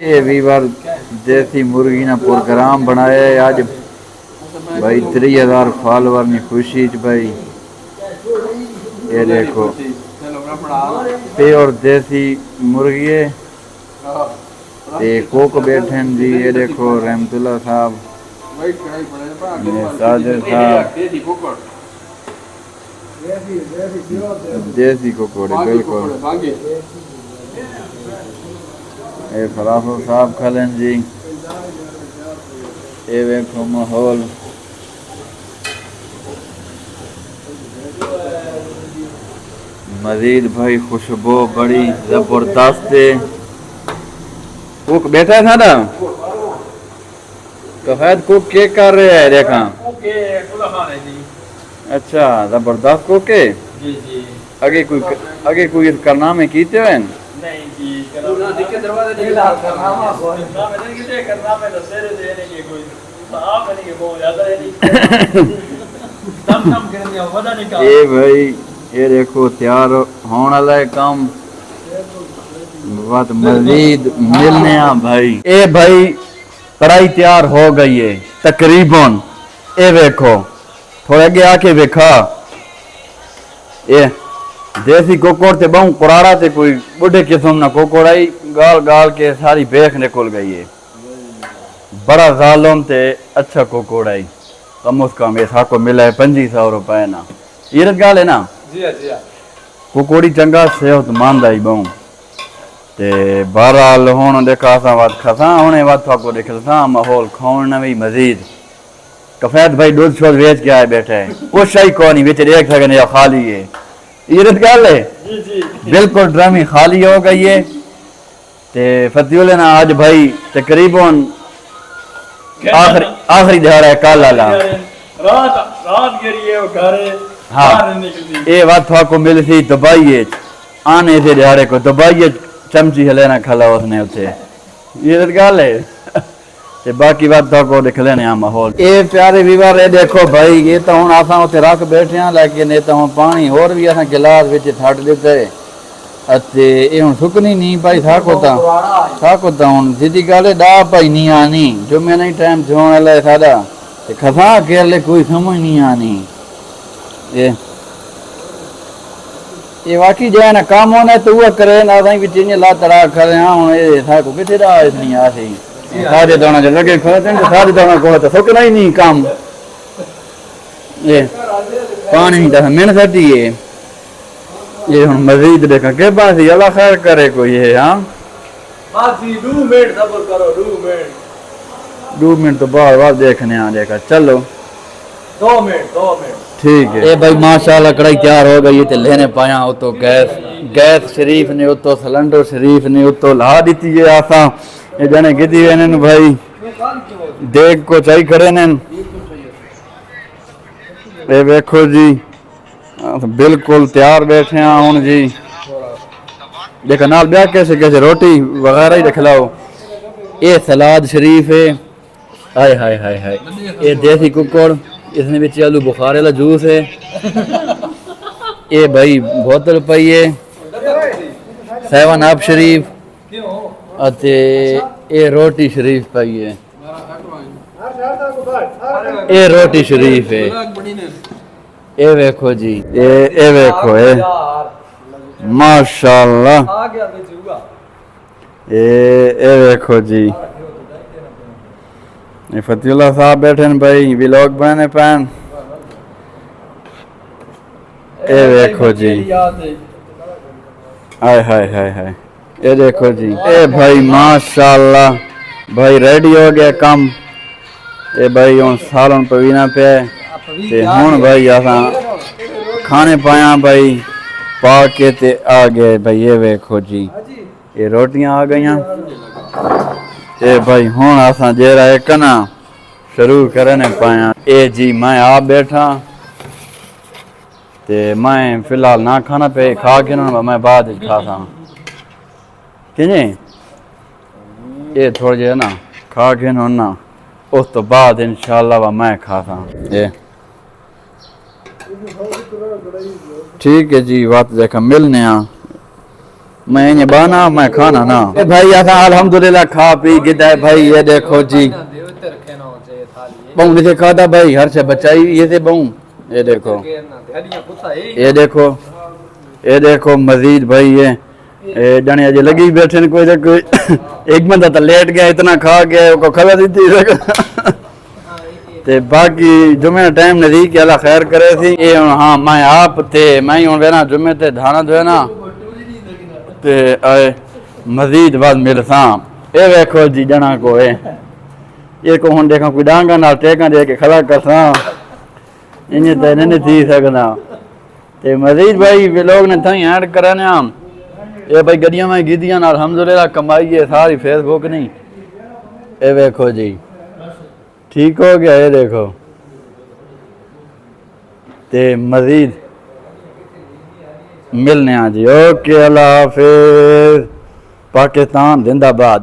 یہ ویور دیسی مرغی نے پروگرام بنایا ہے اج بھائی 3000 فالوور نے خوشی چ بھائی یہ دیکھو پیور دیسی مرغی ہے کوک بیٹھے ہیں جی یہ دیکھو رحمت اللہ صاحب ساجد صاحب دیسی کوکوڑے بالکل اے فلافل صاحب کھلیں جی اے ویکھو ماحول مزید بھائی خوشبو بڑی زبردست ہے کوک بیٹھا ہے ساڈا کفایت کوک کیک کر رہے ہے دیکھاں اچھا زبردست کوک ہے جی جی اگے کوئی کارنامے کیتے ہوئے نہیں جی دروازے کرنامے تو سر دینے کی کوئی صاحب نہیں کہ بہت زیادہ ہے نہیں تم کرنے ودا نہیں کہا اے بھائی یہ دیکھو تیار ہونے والا ہے کام بات مزید ملنے ہیں بھائی اے بھائی کڑھائی تیار ہو گئی ہے تقریباً اے ویکھو تھوڑے گے آ کے ویکھا اے دیسی کوکوڑ تے بہوں قرارا تے کوئی بڑھے قسم نہ کوکوڑائی گال گال کے ساری بیخ نکل گئی ہے بڑا ظالم تے اچھا کوکوڑائی کم از کم ایسا کو ملا ہے 2500 روپے نا یہ گال ہے نا جی جی کوکوڑی چنگا صحت مند آئی بہوں تے بہرحال ہون دیکھا سا وقت کھساں ہونے وقت کو دیکھا ماحول کھون نوی مزید کفایت بھائی دودھ شود ویچ کے آئے بیٹھے ہیں کچھ شاہی کونی بیچے دیکھ سکنے یا خالی ہے یہ رت گال ہے بالکل ڈرامی خالی ہو گئی ہے تے فتیولے نا آج بھائی تقریباً آخری دہاڑا ہے کال لالا رات گری ہے وہ گھرے ہاں اے وقت کو مل سی دبائی آنے سے دہاڑے کو دبائی چمچی ہلینا کھلا اس نے اتھے یہ رت گال ہے تے باقی وقت کو دکھ لینے ہیں ماحول اے پیارے ویور اے دیکھو بھائی یہ تو ہوں آساں اتھے رکھ بیٹھے ہیں لیکن یہ تو ہوں پانی اور بھی آساں گلاس وچ تھٹ دیتے اتے یہ ہوں سکنی نہیں پائی ساکو تا ہوں سیدھی گالے ڈا پائی نہیں آنی جو میں نہیں ٹائم سے ہونے لائے سادہ تے کھساں کے لے کوئی سمجھ نہیں آنی یہ واقعی جو ہے نا کام ہونا ہے تو وہ کرے نا آساں بھی چینجے لا ترا کرے ہاں ہوں یہ ساکو کتے دا اس نہیں آسی سارے دونہ جو لگے کھوتے ہیں سارے دونہ کھوتے سکنا ہی نہیں کام یہ پانی نہیں تھا من سٹی ہے یہ ہم مزید دیکھا کہ باسی اللہ خیر کرے کوئی ہے ہاں باسی 2 منٹ صبر کرو 2 منٹ تو بعد دیکھنے آ دیکھا چلو 2 منٹ ٹھیک ہے اے بھائی ماشاءاللہ کڑائی تیار ہو گئی تے لینے پایا اتو گیس شریف نے اتو سلنڈر شریف نے اتو لا دیتی ہے آساں یہ جانے گیتی ہوئے انہوں بھائی دیکھ کو چاہی کرے نین اے بیکھو جی بالکل تیار بیٹھے ہیں ہون جی دیکھا نال بیا کیسے روٹی وغیرہ ہی دکھلاؤ اے سلاد شریف ہے ہائے ہائے ہائے ہائے اے دیسی ککڑ اس نے بچے آلو بخارے لا جوس ہے اے بھائی بوتل پئی ہے 7 اپ شریف اتے اے روٹی شریف پئی ہے اے روٹی شریف ہے اے ویکھو جی اے ویکھو اے ماشاءاللہ اے ویکھو جی فتح اللہ صاحب بیٹھے ہیں بھائی ویلوگ بنانے پین اے ویکھو جی ہائے ہائے ہائے ہائے اے دیکھو جی اے بھائی ماشاءاللہ بھائی ریڈی ہو گیا کم اے بھائی ہوں سالن پوینا پہ تے ہون بھائی آساں کھانے پایا بھائی پا کے تے آ گئے بھائی یہ ویکھو جی یہ روٹیاں آ گئیاں اے بھائی ہون آساں جے رہا ہے کنا شروع کرنے پایا اے جی میں آپ بیٹھا تے میں فی الحال نہ کھانا پہ کھا کے نہ میں بعد کھا سا کیجیں یہ تھوڑا جہا نا کھا کے نا اس تو بعد انشاءاللہ میں کھا سا ٹھیک ہے جی بات دیکھا ملنے ہاں میں یہ بانا میں کھانا نا بھائی ایسا الحمدللہ کھا پی گیا ہے بھائی یہ دیکھو جی بہوں سے کھاتا بھائی ہر سے بچائی یہ سے بہوں یہ دیکھو یہ دیکھو مزید بھائی یہ جانے اجے لگی بیٹھے کوئی ایک بندہ تو لیٹ گیا اتنا کھا گیا کو کھلا دیتی تے باقی جمعہ ٹائم نزدیک اللہ خیر کرے سی یہ ہاں میں آپ تے میں ہوں وینا جمعہ تے دھانا جو ہے نا تے آئے مزید بعد میرے سام اے ویکھو جی جنا کو یہ کو ہن دیکھا کوئی ڈانگا نال ٹیکاں دے کے کھلا کرساں انہیں تے نہیں تھی سکنا تے مزید بھائی لوگ نے تھیں ایڈ کرانے ہم یہ بھائی گڈیاں میں گیدیاں نال الحمدللہ کمائی ہے ساری فیس بک نہیں اے ویکھو جی ٹھیک ہو گیا یہ دیکھو تے مزید ملنے ہاں جی اوکے اللہ حافظ پاکستان زندہ باد